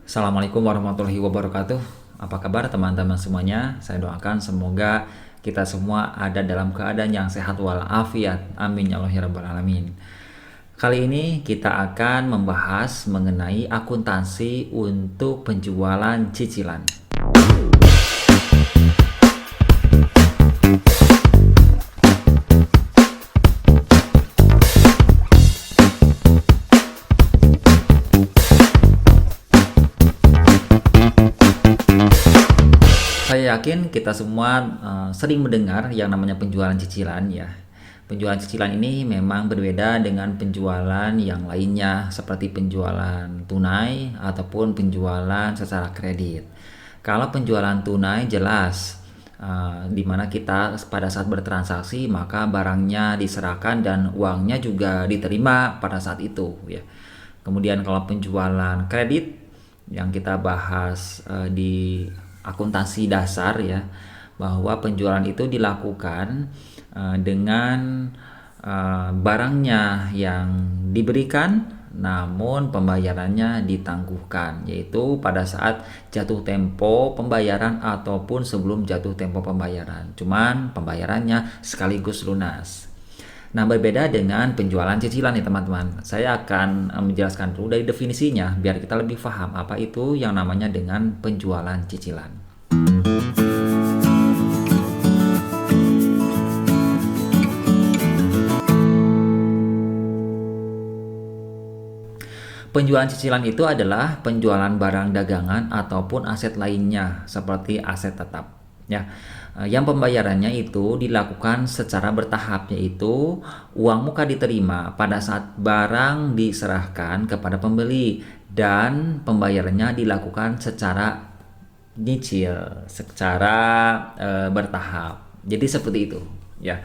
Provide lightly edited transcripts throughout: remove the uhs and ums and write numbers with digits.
Assalamualaikum warahmatullahi wabarakatuh. Apa kabar teman-teman semuanya? Saya doakan semoga kita semua ada dalam keadaan yang sehat walafiat. Amin ya Allah ya rabbal alamin. Kali ini kita akan membahas mengenai akuntansi untuk penjualan cicilan. Saya yakin kita semua sering mendengar yang namanya penjualan cicilan ya. Penjualan cicilan ini memang berbeda dengan penjualan yang lainnya seperti penjualan tunai ataupun penjualan secara kredit. Kalau penjualan tunai jelas di mana kita pada saat bertransaksi maka barangnya diserahkan dan uangnya juga diterima pada saat itu ya. Kemudian kalau penjualan kredit yang kita bahas di akuntansi dasar ya, bahwa penjualan itu dilakukan dengan barangnya yang diberikan namun pembayarannya ditangguhkan, yaitu pada saat jatuh tempo pembayaran ataupun sebelum jatuh tempo pembayaran, cuman pembayarannya sekaligus lunas. Nah, berbeda dengan penjualan cicilan nih teman-teman. Saya akan menjelaskan dulu dari definisinya biar kita lebih paham apa itu yang namanya dengan penjualan cicilan. Penjualan cicilan itu adalah penjualan barang dagangan ataupun aset lainnya seperti aset tetap. Ya, yang pembayarannya itu dilakukan secara bertahap, yaitu uang muka diterima pada saat barang diserahkan kepada pembeli dan pembayarannya dilakukan secara nyicil, secara bertahap. Jadi seperti itu, ya.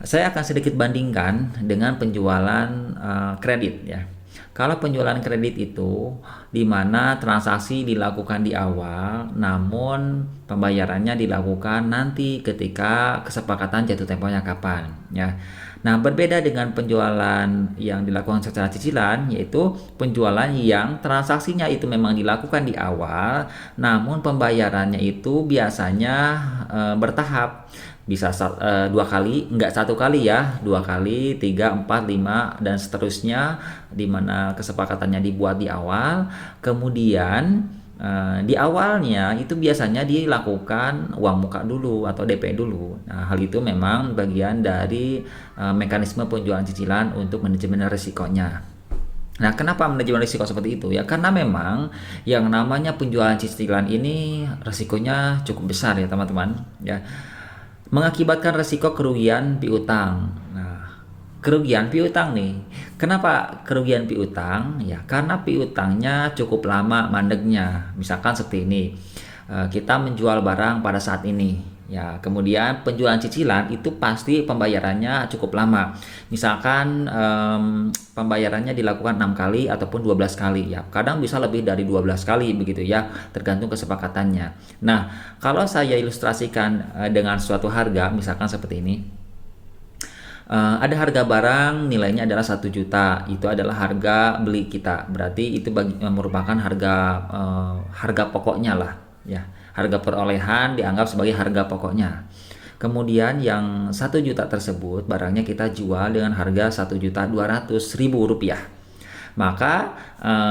Saya akan sedikit bandingkan dengan penjualan kredit ya. Kalau penjualan kredit itu di mana transaksi dilakukan di awal, namun pembayarannya dilakukan nanti ketika kesepakatan jatuh temponya kapan, ya. Nah, berbeda dengan penjualan yang dilakukan secara cicilan, yaitu penjualan yang transaksinya itu memang dilakukan di awal, namun pembayarannya itu biasanya bertahap. Bisa dua kali, enggak satu kali ya, dua kali, 3, 4, 5 dan seterusnya, di mana kesepakatannya dibuat di awal. Kemudian di awalnya itu biasanya dilakukan uang muka dulu atau DP dulu. Nah, hal itu memang bagian dari mekanisme penjualan cicilan untuk manajemen risikonya. Nah, kenapa manajemen risiko seperti itu ya? Karena memang yang namanya penjualan cicilan ini risikonya cukup besar ya teman-teman ya, mengakibatkan risiko kerugian piutang. Nah, kerugian piutang nih. Kenapa kerugian piutang? Ya, karena piutangnya cukup lama mandeknya. Misalkan seperti ini. Kita menjual barang pada saat ini. Ya, kemudian penjualan cicilan itu pasti pembayarannya cukup lama. Misalkan pembayarannya dilakukan 6 kali ataupun 12 kali ya. Kadang bisa lebih dari 12 kali begitu ya, tergantung kesepakatannya. Nah, kalau saya ilustrasikan dengan suatu harga, misalkan seperti ini. Ada harga barang nilainya adalah 1 juta, itu adalah harga beli kita, berarti itu merupakan harga pokoknya lah ya, harga perolehan dianggap sebagai harga pokoknya. Kemudian yang 1 juta tersebut barangnya kita jual dengan harga 1.200.000 rupiah. Maka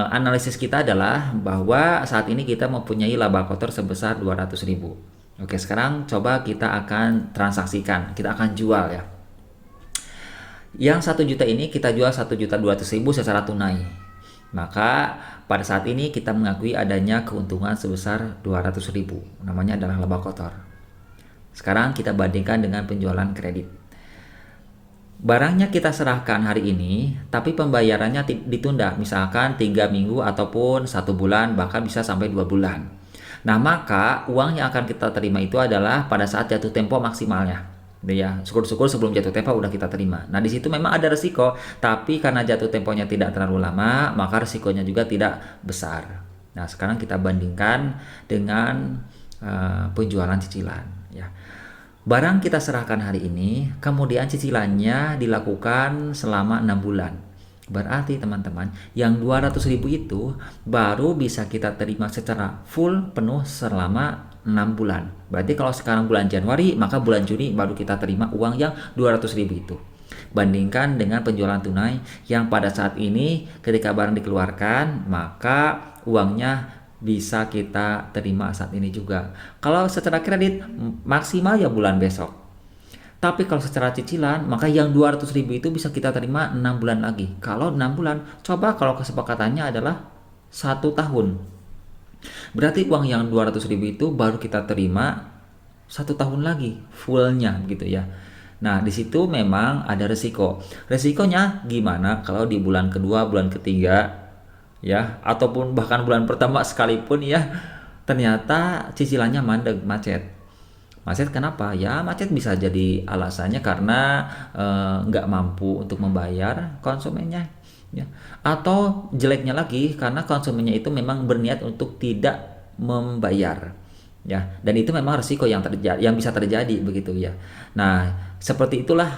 analisis kita adalah bahwa saat ini kita mempunyai laba kotor sebesar 200.000. Oke, sekarang coba kita akan transaksikan, kita akan jual ya. Yang 1 juta ini kita jual 1.200.000 secara tunai. Maka pada saat ini kita mengakui adanya keuntungan sebesar 200.000. Namanya adalah laba kotor. Sekarang kita bandingkan dengan penjualan kredit. Barangnya kita serahkan hari ini, tapi pembayarannya ditunda, misalkan 3 minggu ataupun 1 bulan, bahkan bisa sampai 2 bulan. Nah, maka uang yang akan kita terima itu adalah pada saat jatuh tempo maksimalnya. Ya, syukur-syukur sebelum jatuh tempo udah kita terima. Nah, di situ memang ada resiko, tapi karena jatuh temponya tidak terlalu lama, maka resikonya juga tidak besar. Nah, sekarang kita bandingkan dengan penjualan cicilan ya. Barang kita serahkan hari ini, kemudian cicilannya dilakukan selama 6 bulan. Berarti teman-teman, yang 200.000 itu baru bisa kita terima secara full penuh selama 6 bulan. Berarti kalau sekarang bulan Januari, maka bulan Juni baru kita terima uang yang 200.000 itu. Bandingkan dengan penjualan tunai yang pada saat ini ketika barang dikeluarkan, maka uangnya bisa kita terima saat ini juga. Kalau secara kredit maksimal ya bulan besok. Tapi kalau secara cicilan, maka yang 200.000 itu bisa kita terima 6 bulan lagi. Kalau 6 bulan, coba kalau kesepakatannya adalah 1 tahun. Berarti uang yang 200.000 itu baru kita terima 1 tahun lagi, fullnya gitu ya. Nah, di situ memang ada resiko. Resikonya gimana kalau di bulan kedua, bulan ketiga, ya, ataupun bahkan bulan pertama sekalipun ya, ternyata cicilannya mandek, macet. Macet kenapa? Ya macet bisa jadi alasannya karena nggak mampu untuk membayar konsumennya, ya. Atau jeleknya lagi karena konsumennya itu memang berniat untuk tidak membayar, ya. Dan itu memang risiko yang terjadi, yang bisa terjadi begitu ya. Nah seperti itulah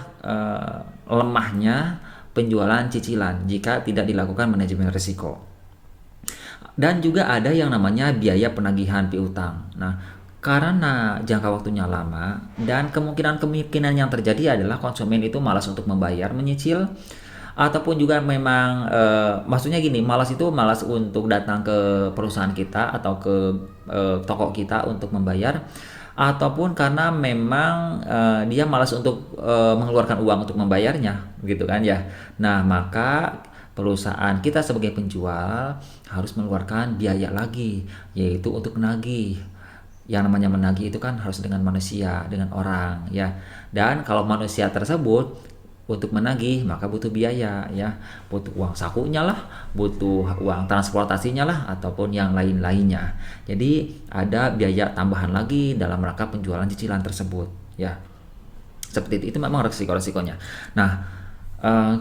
lemahnya penjualan cicilan jika tidak dilakukan manajemen risiko. Dan juga ada yang namanya biaya penagihan piutang. Nah, karena jangka waktunya lama dan kemungkinan yang terjadi adalah konsumen itu malas untuk membayar, menyicil, ataupun juga memang maksudnya gini, malas untuk datang ke perusahaan kita atau ke toko kita untuk membayar, ataupun karena memang dia malas untuk mengeluarkan uang untuk membayarnya gitu kan ya. Nah, maka perusahaan kita sebagai penjual harus mengeluarkan biaya lagi, yaitu untuk menagih. Yang namanya menagih itu kan harus dengan manusia, dengan orang ya. Dan kalau manusia tersebut untuk menagih maka butuh biaya ya, butuh uang sakunya lah, butuh uang transportasinya lah, ataupun yang lain-lainnya. Jadi ada biaya tambahan lagi dalam rangka penjualan cicilan tersebut ya. Seperti itu memang resiko-resikonya. Nah,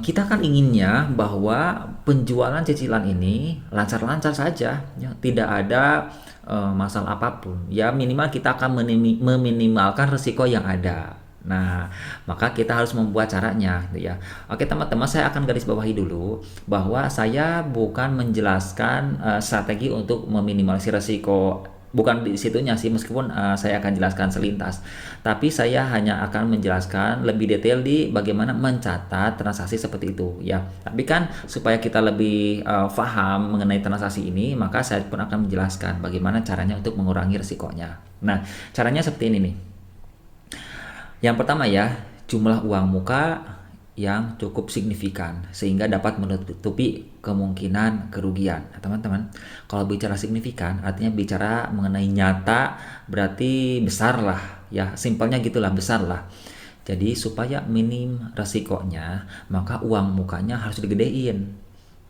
kita kan inginnya bahwa penjualan cicilan ini lancar-lancar saja, ya, tidak ada masalah apapun. Ya minimal kita akan meminimalkan risiko yang ada. Nah, maka kita harus membuat caranya, gitu ya. Oke teman-teman, saya akan garis bawahi dulu bahwa saya bukan menjelaskan strategi untuk meminimalisir risiko. Bukan di situnya sih, meskipun saya akan jelaskan selintas, tapi saya hanya akan menjelaskan lebih detail di bagaimana mencatat transaksi seperti itu ya. Tapi kan supaya kita lebih paham mengenai transaksi ini, maka saya pun akan menjelaskan bagaimana caranya untuk mengurangi risikonya. Nah, caranya seperti ini nih. Yang pertama ya, jumlah uang muka yang cukup signifikan sehingga dapat menutupi kemungkinan kerugian. Nah, teman-teman, kalau bicara signifikan artinya bicara mengenai nyata, berarti besar lah ya, simpelnya gitulah, besar lah. Jadi supaya minim resikonya, maka uang mukanya harus digedein.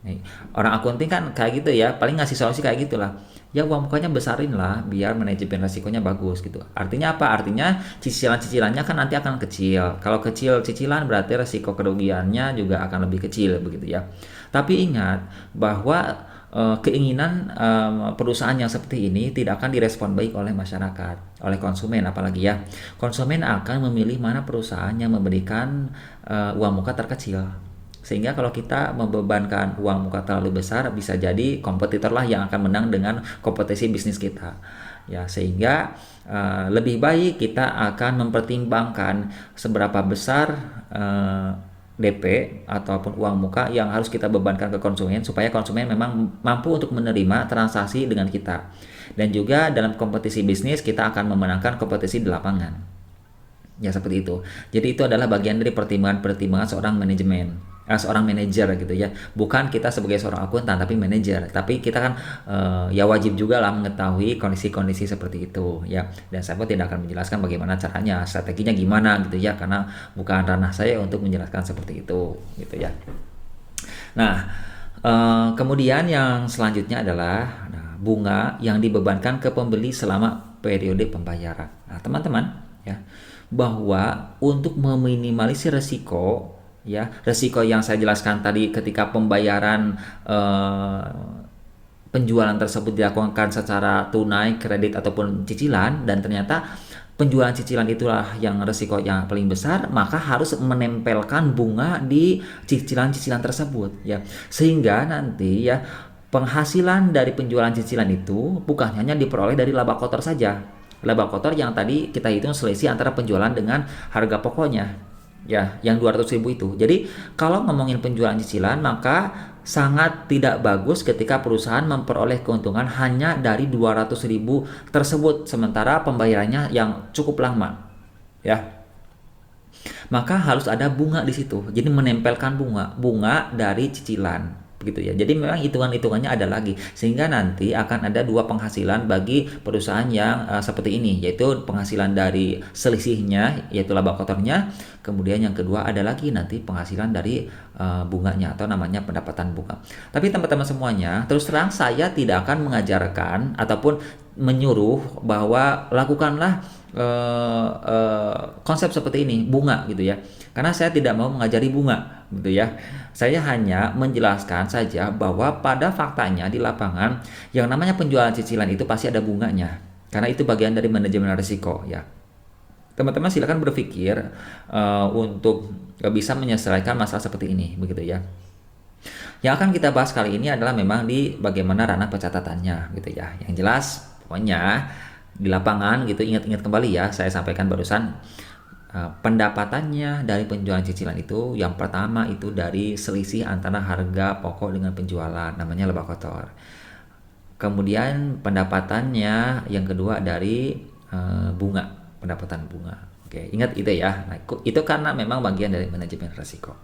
Nih, orang akunting kan kayak gitu ya, paling ngasih solusi kayak gitulah. Ya uang mukanya besarin lah biar manajemen resikonya bagus gitu. Artinya apa? Artinya cicilan-cicilannya kan nanti akan kecil. Kalau kecil cicilan berarti resiko kerugiannya juga akan lebih kecil begitu ya. Tapi ingat bahwa keinginan perusahaan yang seperti ini tidak akan direspon baik oleh masyarakat, oleh konsumen apalagi ya. Konsumen akan memilih mana perusahaan yang memberikan uang muka terkecil. Sehingga kalau kita membebankan uang muka terlalu besar, bisa jadi kompetitor lah yang akan menang dengan kompetisi bisnis kita. Ya, sehingga lebih baik kita akan mempertimbangkan seberapa besar DP ataupun uang muka yang harus kita bebankan ke konsumen supaya konsumen memang mampu untuk menerima transaksi dengan kita. Dan juga dalam kompetisi bisnis kita akan memenangkan kompetisi di lapangan. Ya seperti itu. Jadi itu adalah bagian dari pertimbangan seorang seorang manajer gitu ya. Bukan kita sebagai seorang akuntan tapi manajer. Tapi kita kan ya wajib juga lah mengetahui kondisi-kondisi seperti itu ya. Dan saya pun tidak akan menjelaskan bagaimana caranya, strateginya gimana gitu ya, karena bukan ranah saya untuk menjelaskan seperti itu gitu ya. Nah, kemudian yang selanjutnya adalah bunga yang dibebankan ke pembeli selama periode pembayaran. Nah, teman-teman ya, bahwa untuk meminimalisir resiko ya, resiko yang saya jelaskan tadi ketika pembayaran penjualan tersebut dilakukan secara tunai, kredit ataupun cicilan, dan ternyata penjualan cicilan itulah yang resiko yang paling besar, maka harus menempelkan bunga di cicilan-cicilan tersebut ya. Sehingga nanti ya penghasilan dari penjualan cicilan itu bukan hanya diperoleh dari laba kotor saja. Laba kotor yang tadi kita hitung selisih antara penjualan dengan harga pokoknya. Ya, yang 200.000 itu. Jadi, kalau ngomongin penjualan cicilan, maka sangat tidak bagus ketika perusahaan memperoleh keuntungan hanya dari 200.000 tersebut, sementara pembayarannya yang cukup lama. Ya, maka harus ada bunga di situ. Jadi menempelkan bunga dari cicilan begitu ya. Jadi memang hitungan-hitungannya ada lagi sehingga nanti akan ada dua penghasilan bagi perusahaan yang seperti ini, yaitu penghasilan dari selisihnya yaitu laba kotornya, kemudian yang kedua ada lagi nanti penghasilan dari bunganya atau namanya pendapatan bunga. Tapi teman-teman semuanya, terus terang saya tidak akan mengajarkan ataupun menyuruh bahwa lakukanlah konsep seperti ini bunga gitu ya, karena saya tidak mau mengajari bunga gitu ya. Saya hanya menjelaskan saja bahwa pada faktanya di lapangan yang namanya penjualan cicilan itu pasti ada bunganya, karena itu bagian dari manajemen risiko ya. Teman-teman silakan berpikir untuk bisa menyelesaikan masalah seperti ini begitu ya. Yang akan kita bahas kali ini adalah memang di bagaimana ranah pencatatannya gitu ya. Yang jelas pokoknya di lapangan gitu, ingat-ingat kembali ya saya sampaikan barusan, pendapatannya dari penjualan cicilan itu yang pertama itu dari selisih antara harga pokok dengan penjualan, namanya laba kotor. Kemudian pendapatannya yang kedua dari bunga, pendapatan bunga. Oke, ingat itu ya. Nah, itu karena memang bagian dari manajemen risiko.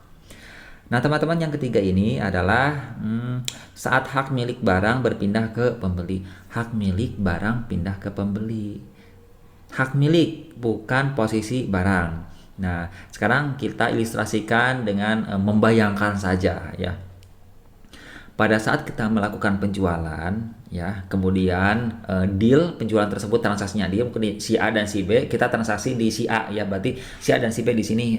Nah, teman-teman, yang ketiga ini adalah saat hak milik barang berpindah ke pembeli. Hak milik barang pindah ke pembeli. Hak milik, bukan posisi barang. Nah, sekarang kita ilustrasikan dengan membayangkan saja ya. Pada saat kita melakukan penjualan ya, kemudian deal penjualan tersebut, transaksinya dia mungkin si A dan si B, kita transaksi di si A ya, berarti si A dan si B di sini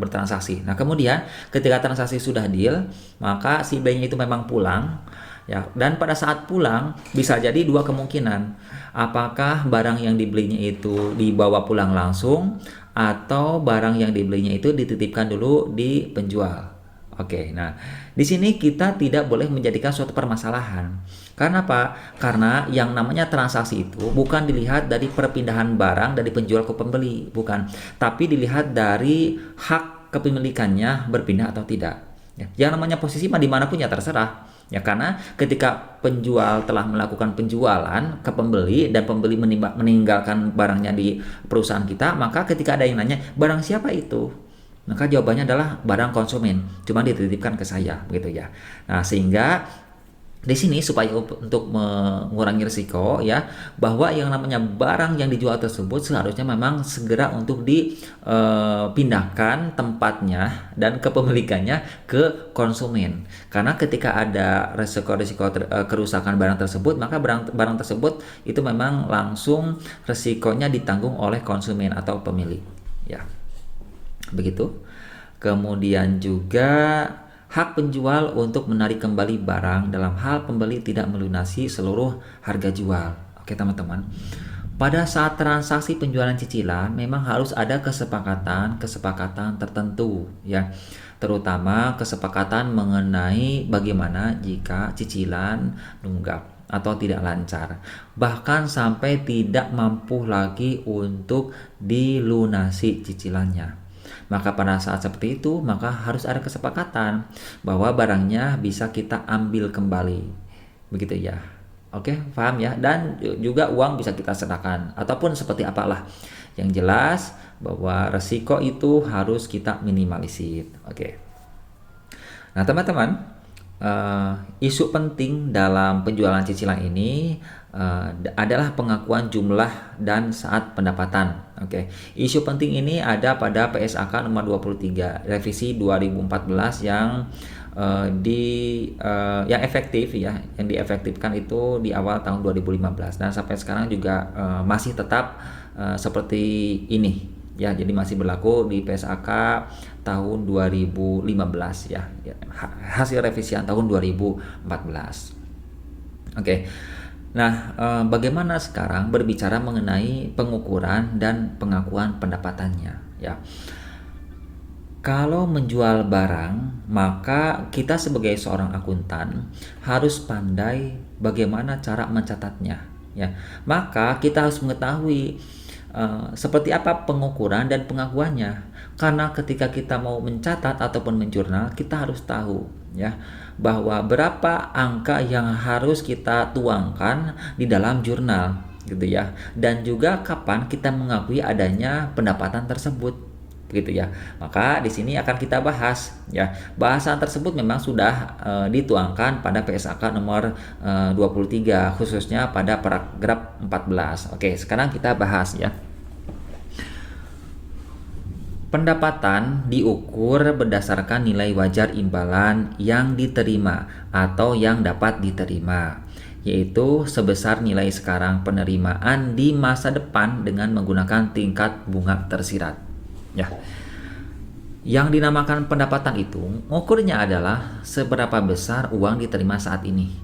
bertransaksi. Nah, kemudian ketika transaksi sudah deal, maka si B-nya itu memang pulang ya, dan pada saat pulang bisa jadi dua kemungkinan. Apakah barang yang dibelinya itu dibawa pulang langsung atau barang yang dibelinya itu dititipkan dulu di penjual. Oke, nah di sini kita tidak boleh menjadikan suatu permasalahan. Karena apa? Karena yang namanya transaksi itu bukan dilihat dari perpindahan barang dari penjual ke pembeli, bukan. Tapi dilihat dari hak kepemilikannya berpindah atau tidak. Ya, yang namanya posisi mah dimanapun ya terserah. Ya, karena ketika penjual telah melakukan penjualan ke pembeli dan pembeli meninggalkan barangnya di perusahaan kita, maka ketika ada yang nanya barang siapa itu, maka jawabannya adalah barang konsumen, cuma dititipkan ke saya begitu ya. Nah, sehingga di sini supaya untuk mengurangi risiko ya, bahwa yang namanya barang yang dijual tersebut seharusnya memang segera untuk dipindahkan tempatnya dan kepemilikannya ke konsumen. Karena ketika ada risiko-risiko kerusakan barang tersebut, maka barang tersebut itu memang langsung risikonya ditanggung oleh konsumen atau pemilik ya. Begitu. Kemudian juga hak penjual untuk menarik kembali barang dalam hal pembeli tidak melunasi seluruh harga jual. Oke teman-teman, pada saat transaksi penjualan cicilan memang harus ada kesepakatan tertentu ya, terutama kesepakatan mengenai bagaimana jika cicilan nunggak atau tidak lancar, bahkan sampai tidak mampu lagi untuk dilunasi cicilannya. Maka pada saat seperti itu, maka harus ada kesepakatan bahwa barangnya bisa kita ambil kembali. Begitu ya. Oke, paham ya? Dan juga uang bisa kita serahkan ataupun seperti apalah. Yang jelas bahwa resiko itu harus kita minimalisir. Oke. Nah, teman-teman, isu penting dalam penjualan cicilan ini adalah pengakuan jumlah dan saat pendapatan. Oke. Isu penting ini ada pada PSAK nomor 23 revisi 2014 yang yang efektif ya, yang diefektifkan itu di awal tahun 2015 dan sampai sekarang juga masih tetap seperti ini ya. Jadi masih berlaku di PSAK tahun 2015 ya. Hasil revisian tahun 2014. Oke. Nah, bagaimana sekarang berbicara mengenai pengukuran dan pengakuan pendapatannya, ya. Kalau menjual barang, maka kita sebagai seorang akuntan harus pandai bagaimana cara mencatatnya, ya. Maka kita harus mengetahui seperti apa pengukuran dan pengakuannya. Karena ketika kita mau mencatat ataupun menjurnal, kita harus tahu, ya, bahwa berapa angka yang harus kita tuangkan di dalam jurnal, gitu ya. Dan juga kapan kita mengakui adanya pendapatan tersebut, begitu ya. Maka di sini akan kita bahas, ya. Bahasan tersebut memang sudah dituangkan pada PSAK nomor 23, khususnya pada paragraf 14. Oke, sekarang kita bahas, ya. Pendapatan diukur berdasarkan nilai wajar imbalan yang diterima atau yang dapat diterima, yaitu sebesar nilai sekarang penerimaan di masa depan dengan menggunakan tingkat bunga tersirat. Ya. Yang dinamakan pendapatan itu ukurnya adalah seberapa besar uang diterima saat ini.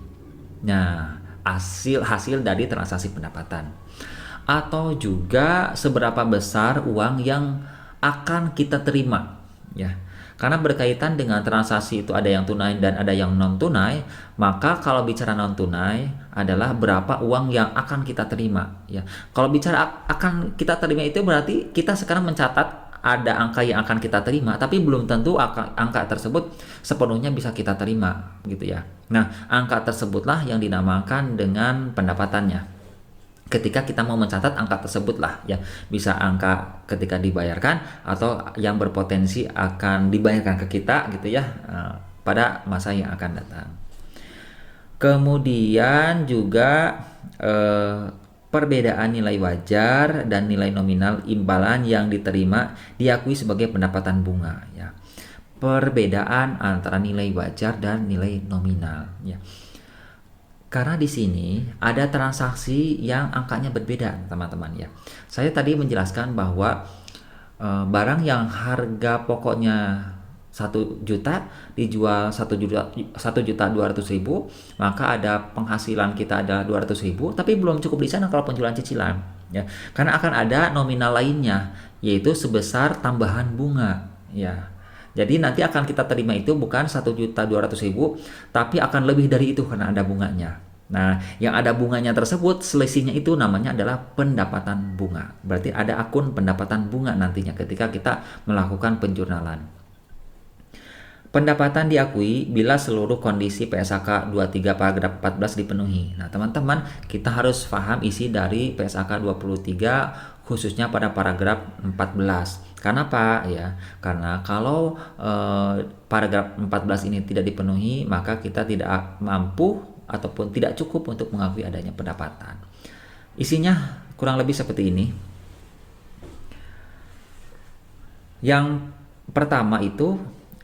Nah, hasil dari transaksi pendapatan. Atau juga seberapa besar uang yang akan kita terima, ya. Karena berkaitan dengan transaksi itu ada yang tunai dan ada yang non tunai, maka kalau bicara non tunai adalah berapa uang yang akan kita terima, ya. Kalau bicara akan kita terima itu berarti kita sekarang mencatat ada angka yang akan kita terima, tapi belum tentu angka tersebut sepenuhnya bisa kita terima, gitu ya. Nah, angka tersebutlah yang dinamakan dengan pendapatannya. Ketika kita mau mencatat angka tersebut lah, ya, bisa angka ketika dibayarkan atau yang berpotensi akan dibayarkan ke kita, gitu ya, pada masa yang akan datang. Kemudian juga perbedaan nilai wajar dan nilai nominal imbalan yang diterima diakui sebagai pendapatan bunga, ya. Perbedaan antara nilai wajar dan nilai nominal, ya. Karena di sini ada transaksi yang angkanya berbeda, teman-teman, ya. Saya tadi menjelaskan bahwa barang yang harga pokoknya 1 juta dijual 1.200.000, maka ada penghasilan kita ada 200.000, tapi belum cukup di sana kalau penjualan cicilan, ya. Karena akan ada nominal lainnya, yaitu sebesar tambahan bunga, ya. Jadi nanti akan kita terima itu bukan 1.200.000, tapi akan lebih dari itu karena ada bunganya. Nah, yang ada bunganya tersebut, selisihnya itu namanya adalah pendapatan bunga. Berarti ada akun pendapatan bunga nantinya ketika kita melakukan penjurnalan. Pendapatan diakui bila seluruh kondisi PSAK 23 paragraf 14 dipenuhi. Nah, teman-teman, kita harus paham isi dari PSAK 23 khususnya pada paragraf 14. Kenapa, ya? Karena kalau paragraf 14 ini tidak dipenuhi, maka kita tidak mampu ataupun tidak cukup untuk mengakui adanya pendapatan. Isinya kurang lebih seperti ini. Yang pertama itu,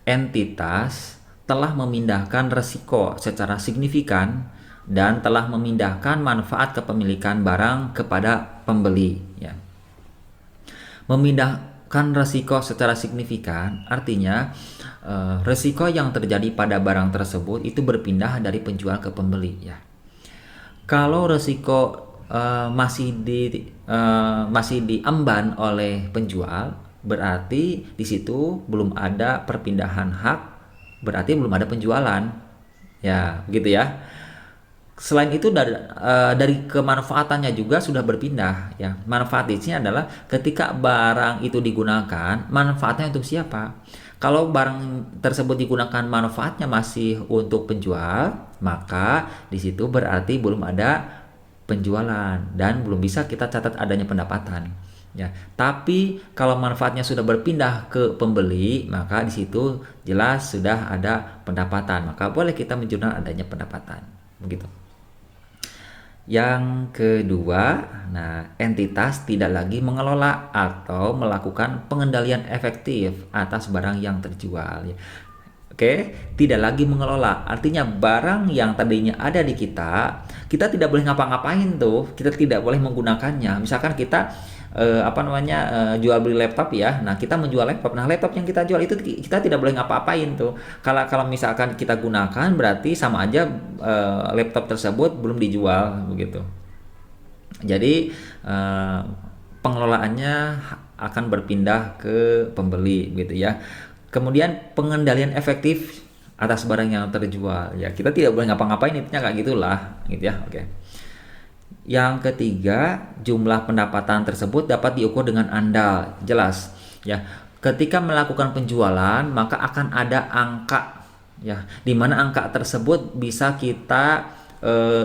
entitas telah memindahkan risiko secara signifikan dan telah memindahkan manfaat kepemilikan barang kepada pembeli, ya. Memindahkan risiko secara signifikan artinya risiko yang terjadi pada barang tersebut itu berpindah dari penjual ke pembeli, ya. Kalau risiko masih diemban oleh penjual, berarti di situ belum ada perpindahan hak, berarti belum ada penjualan, ya, begitu ya. Selain itu dari kemanfaatannya juga sudah berpindah, ya. Manfaat di sini adalah ketika barang itu digunakan, manfaatnya untuk siapa? Kalau barang tersebut digunakan manfaatnya masih untuk penjual, maka di situ berarti belum ada penjualan dan belum bisa kita catat adanya pendapatan, ya. Tapi kalau manfaatnya sudah berpindah ke pembeli, maka di situ jelas sudah ada pendapatan, maka boleh kita menjurnal adanya pendapatan, begitu. Yang kedua, nah, entitas tidak lagi mengelola atau melakukan pengendalian efektif atas barang yang terjual, ya. Oke, tidak lagi mengelola. Artinya barang yang tadinya ada di kita tidak boleh ngapa-ngapain tuh. Kita tidak boleh menggunakannya. Misalkan kita jual beli laptop ya. Nah, kita menjual laptop. Nah, laptop yang kita jual itu kita tidak boleh ngapa-apain tuh. Kalau kalau misalkan kita gunakan berarti sama aja laptop tersebut belum dijual begitu. Jadi pengelolaannya akan berpindah ke pembeli gitu ya. Kemudian pengendalian efektif atas barang yang terjual. Ya, kita tidak boleh ngapa-ngapain, intinya kayak gitulah gitu ya. Oke. Yang ketiga, jumlah pendapatan tersebut dapat diukur dengan andal. Jelas ya. Ketika melakukan penjualan, maka akan ada angka ya, di mana angka tersebut bisa kita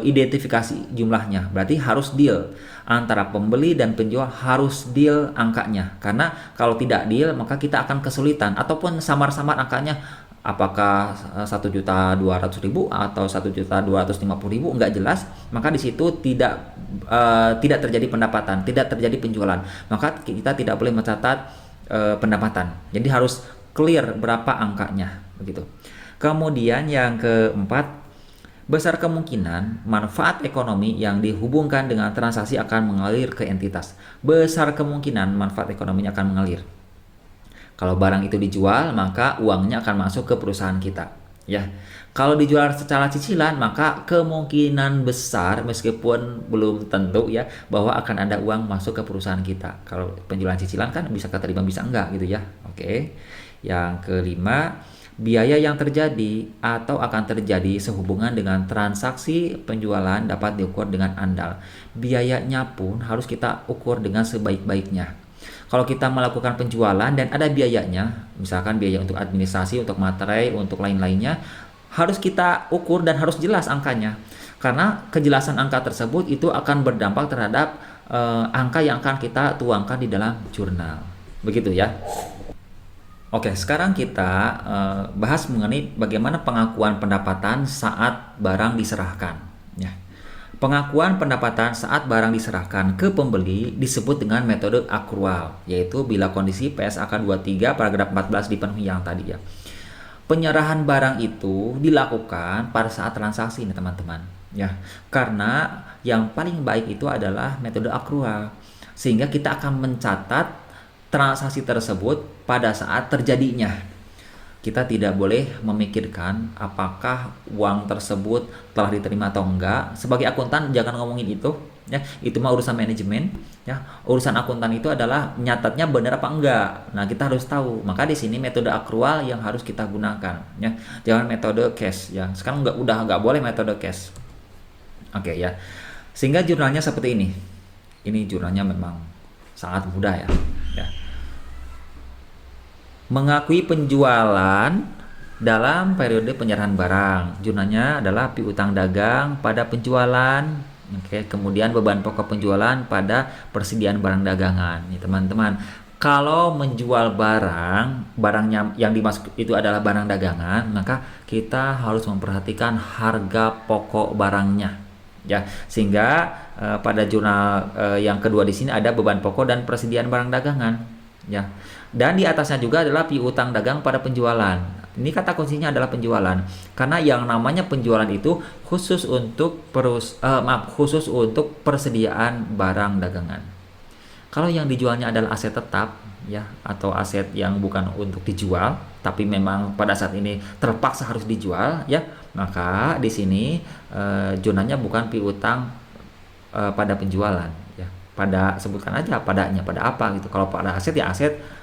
identifikasi jumlahnya. Berarti harus deal antara pembeli dan penjual, harus deal angkanya. Karena kalau tidak deal, maka kita akan kesulitan ataupun samar-samar angkanya, apakah 1.200.000 atau 1.250.000 nggak jelas, maka di situ tidak terjadi pendapatan, tidak terjadi penjualan. Maka kita tidak boleh mencatat pendapatan. Jadi harus clear berapa angkanya begitu. Kemudian yang keempat, besar kemungkinan manfaat ekonomi yang dihubungkan dengan transaksi akan mengalir ke entitas. Besar kemungkinan manfaat ekonominya akan mengalir. Kalau barang itu dijual, maka uangnya akan masuk ke perusahaan kita. Ya, kalau dijual secara cicilan, maka kemungkinan besar, meskipun belum tentu ya, bahwa akan ada uang masuk ke perusahaan kita. Kalau penjualan cicilan kan bisa keterima, bisa enggak gitu ya. Oke. Yang kelima, biaya yang terjadi atau akan terjadi sehubungan dengan transaksi penjualan dapat diukur dengan andal. Biayanya pun harus kita ukur dengan sebaik-baiknya. Kalau kita melakukan penjualan dan ada biayanya, misalkan biaya untuk administrasi, untuk materai, untuk lain-lainnya, harus kita ukur dan harus jelas angkanya. Karena kejelasan angka tersebut itu akan berdampak terhadap angka yang akan kita tuangkan di dalam jurnal. Begitu ya. Oke, sekarang kita bahas mengenai bagaimana pengakuan pendapatan saat barang diserahkan. Ya. Pengakuan pendapatan saat barang diserahkan ke pembeli disebut dengan metode akrual, yaitu bila kondisi PSAK 23 paragraf 14 dipenuhi yang tadi ya. Penyerahan barang itu dilakukan pada saat transaksi nih teman-teman, ya. Karena yang paling baik itu adalah metode akrual, sehingga kita akan mencatat transaksi tersebut pada saat terjadinya. Kita tidak boleh memikirkan apakah uang tersebut telah diterima atau enggak. Sebagai akuntan jangan ngomongin itu ya. Itu mah urusan manajemen ya. Urusan akuntan itu adalah nyatatnya benar apa enggak. Nah, kita harus tahu. Maka di sini metode akrual yang harus kita gunakan ya. Jangan metode cash ya. Sekarang udah enggak boleh metode cash. Oke ya. Sehingga jurnalnya seperti ini. Ini jurnalnya memang sangat mudah ya. Mengakui penjualan dalam periode penyerahan barang. Jurnalnya adalah piutang dagang pada penjualan. Oke, kemudian beban pokok penjualan pada persediaan barang dagangan. Nih teman-teman, kalau menjual barangnya yang dimaksud itu adalah barang dagangan, maka kita harus memperhatikan harga pokok barangnya. Ya, sehingga pada jurnal yang kedua di sini ada beban pokok dan persediaan barang dagangan. Ya. Dan di atasnya juga adalah piutang dagang pada penjualan. Ini kata kuncinya adalah penjualan. Karena yang namanya penjualan itu khusus untuk persediaan barang dagangan. Kalau yang dijualnya adalah aset tetap ya, atau aset yang bukan untuk dijual, tapi memang pada saat ini terpaksa harus dijual ya, maka di sini zonanya bukan piutang pada penjualan ya. Pada sebutkan aja padanya, pada apa gitu. Kalau pada aset ya aset.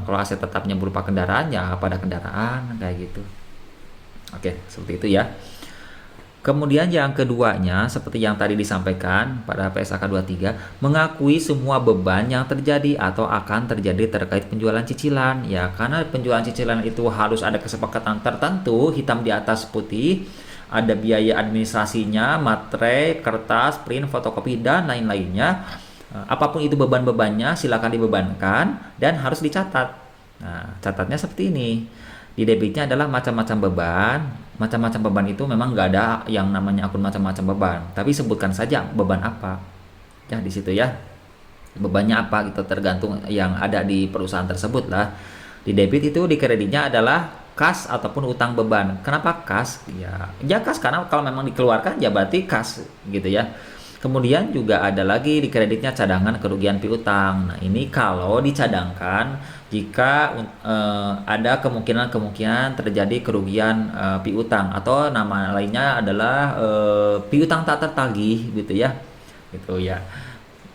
Kalau aset tetapnya berupa kendaraan ya pada kendaraan kayak gitu. Oke, seperti itu ya. Kemudian yang keduanya seperti yang tadi disampaikan pada PSAK 23, mengakui semua beban yang terjadi atau akan terjadi terkait penjualan cicilan ya, karena penjualan cicilan itu harus ada kesepakatan tertentu, hitam di atas putih, ada biaya administrasinya, materai, kertas, print, fotokopi dan lain-lainnya. Apapun itu beban-bebannya silakan dibebankan dan harus dicatat. Nah, catatnya seperti ini. Di debitnya adalah macam-macam beban. Macam-macam beban itu memang nggak ada yang namanya akun macam-macam beban. Tapi sebutkan saja beban apa. Ya di situ ya. Bebannya apa gitu tergantung yang ada di perusahaan tersebut lah. Di debit itu di kreditnya adalah kas ataupun utang beban. Kenapa kas? Ya kas karena kalau memang dikeluarkan ya berarti kas gitu ya. Kemudian juga ada lagi di kreditnya cadangan kerugian piutang. Nah, ini kalau dicadangkan jika ada kemungkinan terjadi kerugian piutang, atau nama lainnya adalah piutang tak tertagih gitu ya. Gitu ya.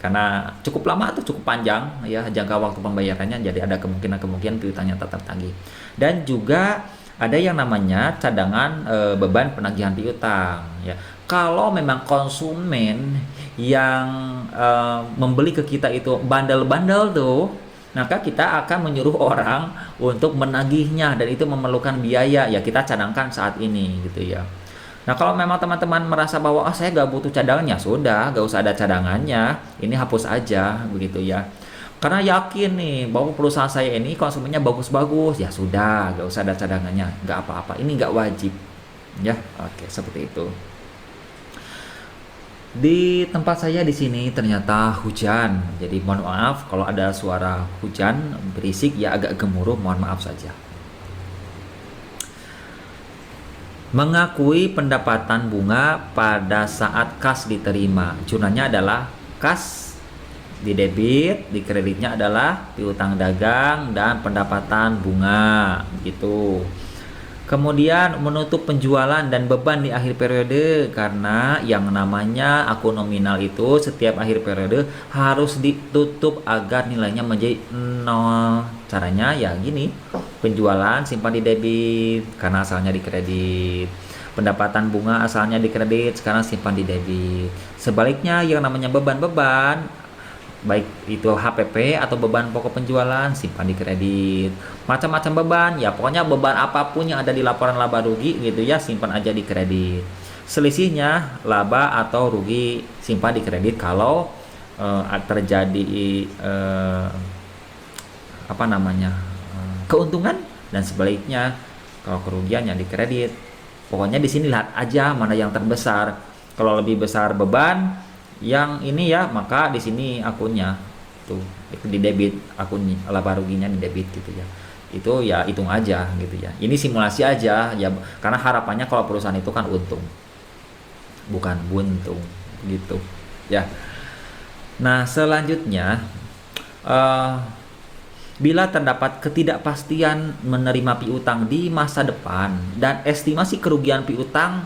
Karena cukup lama atau cukup panjang ya jangka waktu pembayarannya, jadi ada kemungkinan piutangnya tak tertagih. Dan juga ada yang namanya cadangan beban penagihan piutang ya. Kalau memang konsumen yang membeli ke kita itu bandel-bandel tuh, maka kita akan menyuruh orang untuk menagihnya, dan itu memerlukan biaya ya, kita cadangkan saat ini gitu ya. Nah, kalau memang teman-teman merasa bahwa saya gak butuh cadangannya, sudah gak usah ada cadangannya, ini hapus aja begitu ya. Karena yakin nih bahwa perusahaan saya ini konsumennya bagus-bagus, ya sudah gak usah ada cadangannya, gak apa-apa, ini gak wajib ya. Oke, seperti itu. Di tempat saya di sini ternyata hujan, jadi mohon maaf kalau ada suara hujan berisik ya, agak gemuruh, mohon maaf saja. Mengakui pendapatan bunga pada saat kas diterima. Jurnalnya adalah kas di debit, di kreditnya adalah piutang dagang dan pendapatan bunga gitu. Kemudian menutup penjualan dan beban di akhir periode, karena yang namanya akun nominal itu setiap akhir periode harus ditutup agar nilainya menjadi 0. Caranya ya gini, penjualan simpan di debit karena asalnya di kredit. Pendapatan bunga asalnya di kredit, sekarang simpan di debit. Sebaliknya yang namanya beban-beban, baik itu HPP atau beban pokok penjualan, simpan di kredit. Macam-macam beban ya, pokoknya beban apapun yang ada di laporan laba rugi gitu ya, simpan aja di kredit. Selisihnya laba atau rugi simpan di kredit kalau terjadi keuntungan, dan sebaliknya kalau kerugian yang di kredit. Pokoknya di sini lihat aja mana yang terbesar. Kalau lebih besar beban yang ini ya, maka di sini akunnya tuh di debit, akunnya laba ruginya di debit gitu ya. Itu ya hitung aja gitu ya. Ini simulasi aja ya, karena harapannya kalau perusahaan itu kan untung, bukan buntung gitu ya. Nah, selanjutnya bila terdapat ketidakpastian menerima piutang di masa depan dan estimasi kerugian piutang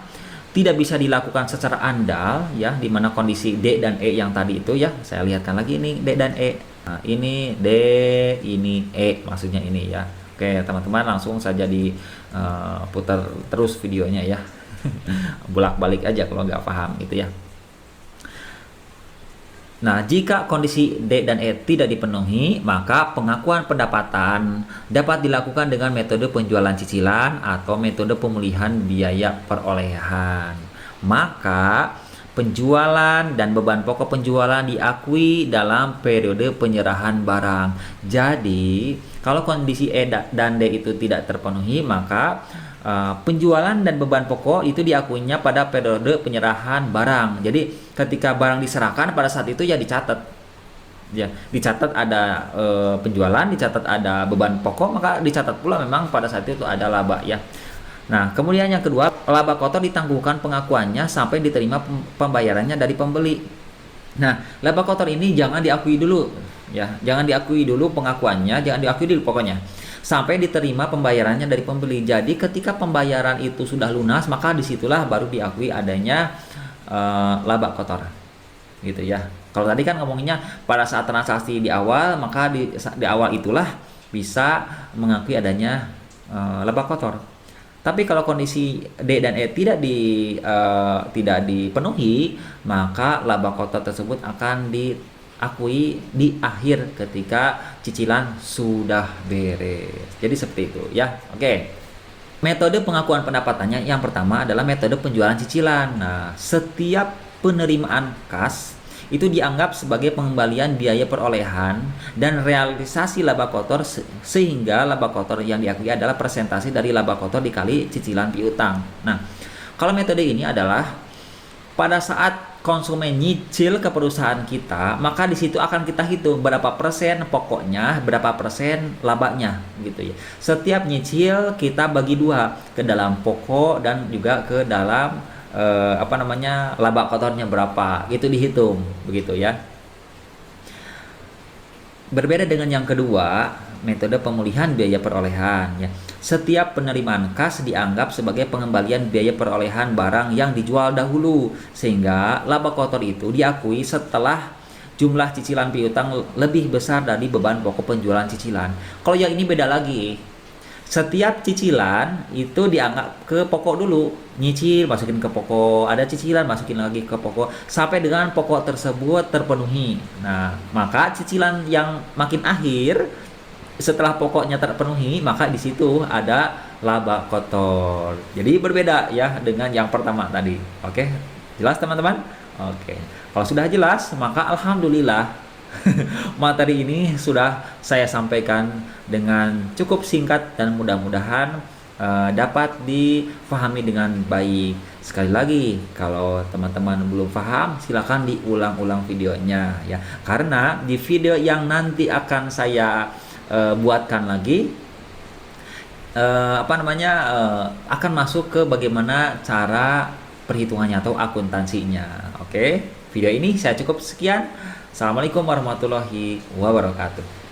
tidak bisa dilakukan secara andal ya, di mana kondisi D dan E yang tadi itu ya, saya lihatkan lagi ini D dan E. Nah, ini D, ini E, maksudnya ini ya. Oke, teman-teman langsung saja putar terus videonya ya. Bolak-balik aja kalau nggak paham gitu ya. Nah, jika kondisi D dan E tidak dipenuhi, maka pengakuan pendapatan dapat dilakukan dengan metode penjualan cicilan atau metode pemulihan biaya perolehan. Maka penjualan dan beban pokok penjualan diakui dalam periode penyerahan barang. Jadi, kalau kondisi E dan D itu tidak terpenuhi, maka penjualan dan beban pokok itu diakuinya pada periode penyerahan barang. Jadi ketika barang diserahkan pada saat itu ya dicatat, ya dicatat ada penjualan, dicatat ada beban pokok, maka dicatat pula memang pada saat itu ada laba ya. Nah, kemudian yang kedua, laba kotor ditangguhkan pengakuannya sampai diterima pembayarannya dari pembeli. Nah, laba kotor ini jangan diakui dulu ya, jangan diakui dulu pengakuannya, jangan diakui dulu pokoknya sampai diterima pembayarannya dari pembeli. Jadi ketika pembayaran itu sudah lunas, maka disitulah baru diakui adanya laba kotor gitu ya. Kalau tadi kan ngomonginnya pada saat transaksi di awal, maka di awal itulah bisa mengakui adanya laba kotor. Tapi kalau kondisi D dan E tidak dipenuhi, maka laba kotor tersebut akan diakui di akhir ketika cicilan sudah beres. Jadi seperti itu ya. Oke. Metode pengakuan pendapatannya yang pertama adalah metode penjualan cicilan. Nah, setiap penerimaan kas itu dianggap sebagai pengembalian biaya perolehan dan realisasi laba kotor, sehingga laba kotor yang diakui adalah persentase dari laba kotor dikali cicilan piutang. Nah, kalau metode ini adalah pada saat konsumen nyicil ke perusahaan kita, maka di situ akan kita hitung berapa persen pokoknya, berapa persen labanya gitu ya. Setiap nyicil kita bagi dua, ke dalam pokok dan juga ke dalam laba kotornya berapa, itu dihitung begitu ya. Berbeda dengan yang kedua, metode pemulihan biaya perolehan ya. Setiap penerimaan kas dianggap sebagai pengembalian biaya perolehan barang yang dijual dahulu, sehingga laba kotor itu diakui setelah jumlah cicilan piutang lebih besar dari beban pokok penjualan cicilan. Kalau yang ini beda lagi. Setiap cicilan itu dianggap ke pokok dulu, nyicil masukin ke pokok, ada cicilan masukin lagi ke pokok sampai dengan pokok tersebut terpenuhi. Nah, maka cicilan yang makin akhir setelah pokoknya terpenuhi, maka di situ ada laba kotor. Jadi berbeda ya dengan yang pertama tadi. Oke, jelas teman-teman? Oke, kalau sudah jelas, maka alhamdulillah materi ini sudah saya sampaikan dengan cukup singkat dan mudah-mudahan dapat difahami dengan baik. Sekali lagi, kalau teman-teman belum paham, silakan diulang-ulang videonya ya. Karena di video yang nanti akan saya buatkan lagi akan masuk ke bagaimana cara perhitungannya atau akuntansinya. Oke, video ini saya cukup sekian. Assalamualaikum warahmatullahi wabarakatuh.